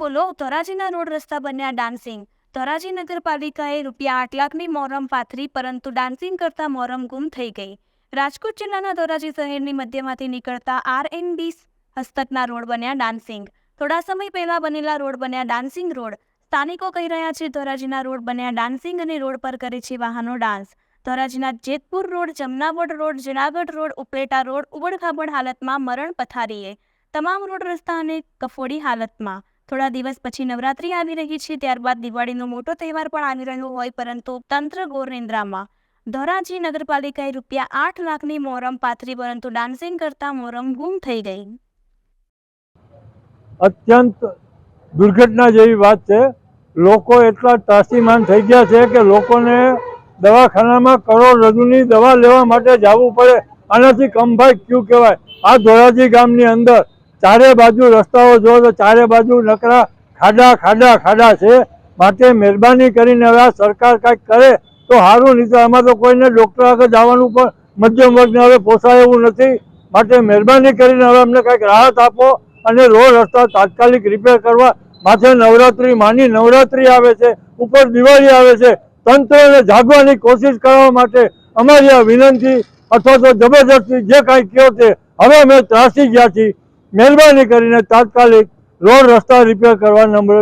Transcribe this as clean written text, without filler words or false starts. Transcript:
બોલો ધોરાજીના રોડ રસ્તા બન્યા ડાન્સિંગ। ધોરાજી નગરપાલિકાએ ₹8 લાખની મોરમ પાથરી, પરંતુ ડાન્સિંગ કરતા મોરમ ગુમ થઈ ગઈ। રાજકોટ જિલ્લાના ધોરાજી શહેરની મધ્યમાંથી નીકળતા R&B હસ્તકના રોડ બન્યા ડાન્સિંગ। થોડા સમય પહેલા બનેલા રોડ બન્યા ડાન્સિંગ રોડ। સ્થાનિકો કહી રહ્યા છે ધોરાજીના રોડ બન્યા ડાન્સિંગ અને રોડ પર કરે છે વાહનો ડાન્સ। ધોરાજીના Jetpur road, Jamnavad road, Junagadh road, Upleta road ઉબડખાબડ હાલતમાં, મરણ પથારીએ। તમામ રોડ રસ્તા અને કફોડી હાલતમાં। થોડા દિવસ પછી નવરાત્રી આવી રહી છે, ત્યારબાદ દિવાળીનો મોટો તહેવાર પણ આવી રહ્યો હોય, પરંતુ તંત્ર ઘોર નિંદ્રામાં। ધોરાજી નગરપાલિકાએ ₹8 લાખની મોરમ પાથરી, પરંતુ ડાન્સિંગ કરતા મોરમ ગુમ થઈ ગઈ। અત્યંત દુર્ઘટના જેવી વાત છે। લોકો એટલા ત્રાસીમાન થઈ ગયા છે કે લોકોને દવાખાનામાં કરોડરજ્જુની દવા લેવા માટે જવું પડે। આનાથી કમભાઈ ક્યુ કહેવાય। આ ધોરાજી ગામની અંદર ચારે બાજુ રસ્તાઓ જો તો ચારે બાજુ નકરા ખાડા ખાડા ખાડા છે। માટે મહેરબાની કરીને હવે આ સરકાર કાંઈક કરે તો સારું, નહીં તો આમાં તો કોઈને ડૉક્ટર આગળ જવાનું પણ મધ્યમ વર્ગને હવે પોસાય એવું નથી। માટે મહેરબાની કરીને હવે અમને કાંઈક રાહત આપો અને રોડ રસ્તા તાત્કાલિક રિપેર કરવા। માથે નવરાત્રી, માની નવરાત્રી આવે છે, ઉપર દિવાળી આવે છે। તંત્રને જાગવાની કોશિશ કરવા માટે અમારી આ વિનંતી અથવા તો જબરદસ્તી જે કાંઈ કહો તે હવે અમે ત્રાસી ગયા છીએ। મહેરબાની કરીને તાત્કાલિક રોડ રસ્તા રિપેર કરવા નમ્ર